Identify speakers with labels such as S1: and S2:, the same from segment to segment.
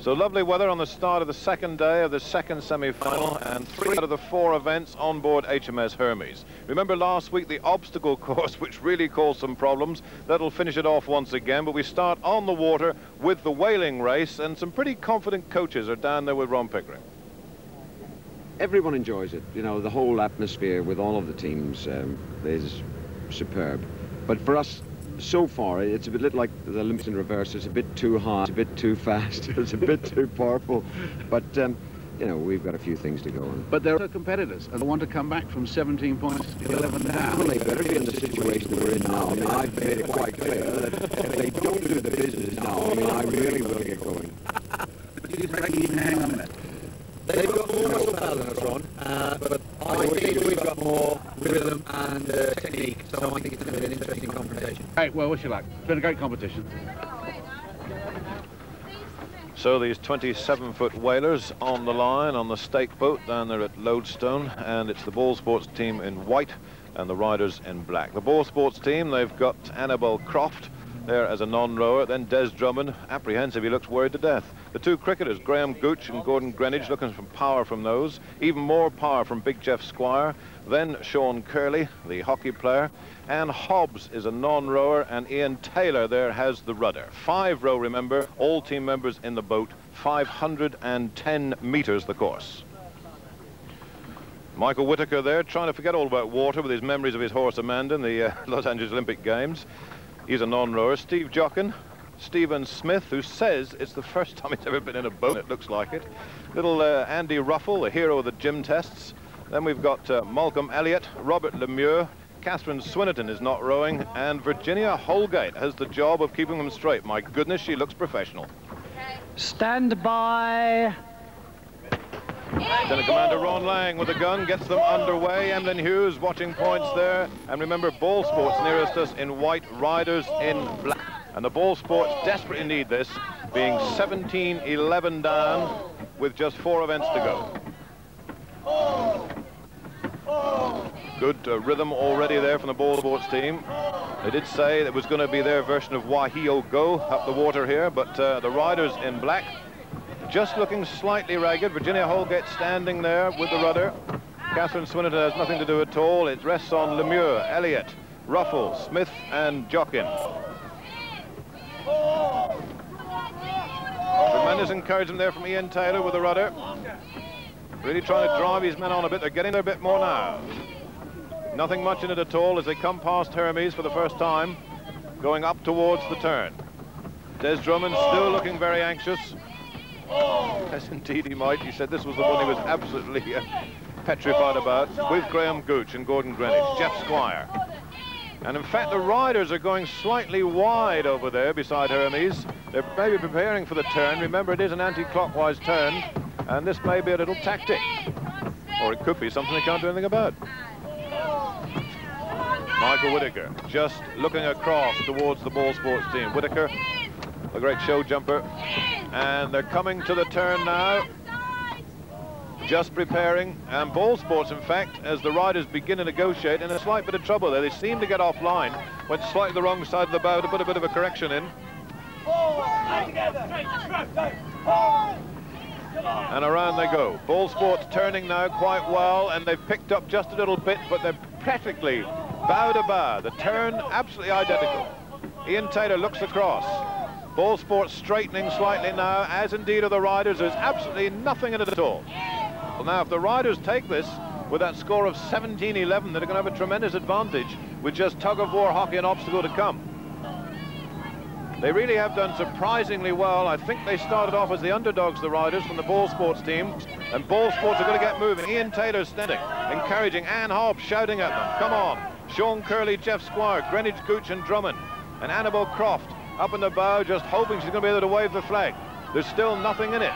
S1: So lovely weather on the start of the second day of the second semi-final, and 3 out of the 4 events on board HMS Hermes. Remember last week the obstacle course, which really caused some problems. That'll finish it off once again, but we start on the water with the whaling race, and some pretty confident coaches are down there with Ron Pickering.
S2: Everyone enjoys it. You know, the whole atmosphere with all of the teams is superb. But for us, so far, it's a bit like the Olympics in reverse. It's a bit too high, it's a bit too fast, it's a bit too powerful. But, you know, we've got a few things to go on.
S3: But they're competitors, and they want to come back from 17 points to 11 down.
S2: Well, they better be in the situation that we're in now. I mean, I've made it quite clear that if they don't do the business now, I mean, I really will get going.
S3: Hang on a minute.
S4: They've got more muscle power than us, Ron, but I think we've got more rhythm and technique, so I think it's going to be an interesting confrontation.
S3: Hey, well, wish you luck. It's been a great competition.
S1: So these 27-foot whalers on the line on the stake boat down there at Lodestone, and it's the ball sports team in white and the riders in black. The ball sports team, they've got Annabelle Croft there as a non-rower, then Des Drummond, apprehensive, he looks worried to death. The 2 cricketers, Graham Gooch and Gordon Greenwich, looking for power from those, even more power from Big Jeff Squire, then Sean Curley, the hockey player, and Hobbs is a non-rower, and Ian Taylor there has the rudder. 5-row, remember, all team members in the boat, 510 meters the course. Michael Whitaker there, trying to forget all about water with his memories of his horse Amanda in the Los Angeles Olympic Games. He's a non-rower. Steve Jochin, Stephen Smith, who says it's the first time he's ever been in a boat, it looks like it. Little Andy Ruffell, the hero of the gym tests. Then we've got Malcolm Elliott, Robert Lemuir, Katherine Swinerton is not rowing, and Virginia Holgate has the job of keeping them straight. My goodness, she looks professional.
S5: Stand by.
S1: Lieutenant Commander Ron Lang with the gun gets them underway. Emlyn Hughes watching points there. And remember, ball sports nearest us in white, riders in black. And the ball sports desperately need this, being 17-11 down with just 4 events to go. Good rhythm already there from the ball sports team. They did say it was going to be their version of Wahio Go up the water here, but the riders in black just looking slightly ragged. Virginia Holgate standing there with the rudder. Katherine Swinerton has nothing to do at all. It rests on Lemuir, Elliott, Ruffell, Smith and Jochin. Tremendous encouragement there from Ian Taylor with the rudder. Really trying to drive his men on a bit. They're getting there a bit more now. Nothing much in it at all as they come past Hermes for the first time, going up towards the turn. Des Drummond still looking very anxious. Yes, indeed he might. He said this was the one he was absolutely petrified about, with Graham Gooch and Gordon Greenwich, Jeff Squire. And in fact, the riders are going slightly wide over there beside Hermes. They're maybe preparing for the turn. Remember, it is an anti-clockwise turn, and this may be a little tactic. Or it could be something they can't do anything about. Michael Whitaker just looking across towards the ball sports team. Whitaker, the great show jumper. And they're coming to the turn now. Just preparing. And ball sports, in fact, as the riders begin to negotiate, in a slight bit of trouble there. They seem to get offline. Went slightly the wrong side of the bow to put a bit of a correction in. And around they go. Ball sports turning now quite well, and they've picked up just a little bit, but they're practically bow to bow. The turn absolutely identical. Ian Taylor looks across. Ball sports straightening slightly now, as indeed are the riders. There's absolutely nothing in it at all. Well, now, if the riders take this with that score of 17-11, they're going to have a tremendous advantage with just tug-of-war, hockey and obstacle to come. They really have done surprisingly well. I think they started off as the underdogs, the riders, from the ball sports team. And ball sports are going to get moving. Ian Taylor standing, encouraging. Anne Hobbs shouting at them. Come on. Sean Curley, Jeff Squire, Greenwich, Gooch and Drummond. And Annabelle Croft up in the bow, just hoping she's going to be able to wave the flag. There's still nothing in it.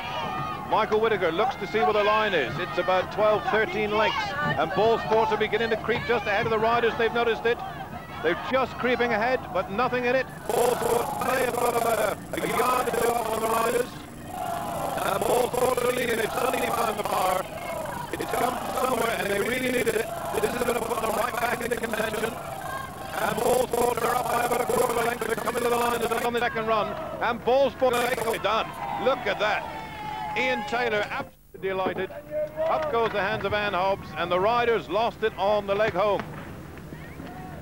S1: Michael Whitaker looks to see where the line is. It's about 12, 13 lengths. And ball sports are beginning to creep just ahead of the riders. They've noticed it. They're just creeping ahead, but nothing in it. Ball sports may have got about a yard to go up on the riders. And ball sports are leading. They've suddenly found the power. It's come from somewhere, and they really needed it. This is going to put them right back into contention. And ball sports are up by about a quarter of a length. They're coming to the line as they're on the second run. And ball sports are done. Look at that. Ian Taylor absolutely delighted. Up goes the hands of Ann Hobbs, and the riders lost it on the leg home.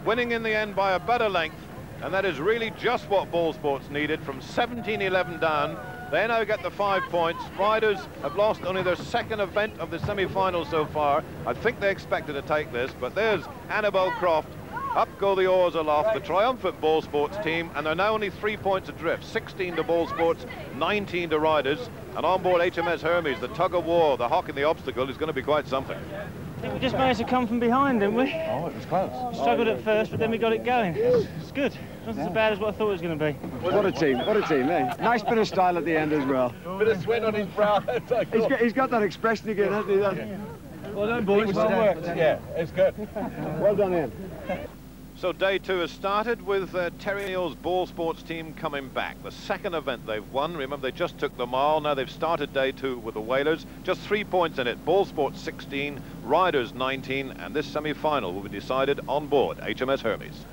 S1: Winning in the end by a better length, and that is really just what Ball Sports needed. From 17-11 down, they now get the 5 points. Riders have lost only their second event of the semi-final so far. I think they expected to take this, but there's Annabelle Croft. Up go the oars aloft, the triumphant Ball Sports team, and they're now only 3 points adrift. 16 to Ball Sports, 19 to riders. And on board HMS Hermes, the tug of war, the hock in the obstacle is going to be quite something.
S6: I think we just managed to come from behind, didn't we?
S7: Oh, it was close.
S6: We struggled at first, but then we got it going. It's good. It wasn't as bad as what I thought it was going to be.
S2: What a team, eh? Nice bit of style at the end as well.
S7: Bit of sweat on his brow.
S2: He's got that expression again, hasn't he?
S7: Well done, boys. Well worked. Yeah, it's good.
S2: Well done, Ian.
S1: So day 2 has started with Terry Neal's Ball Sports team coming back. The second event they've won. Remember, they just took the mile. Now they've started day 2 with the Whalers. Just 3 points in it. Ball Sports 16, riders 19, and this semi-final will be decided on board HMS Hermes.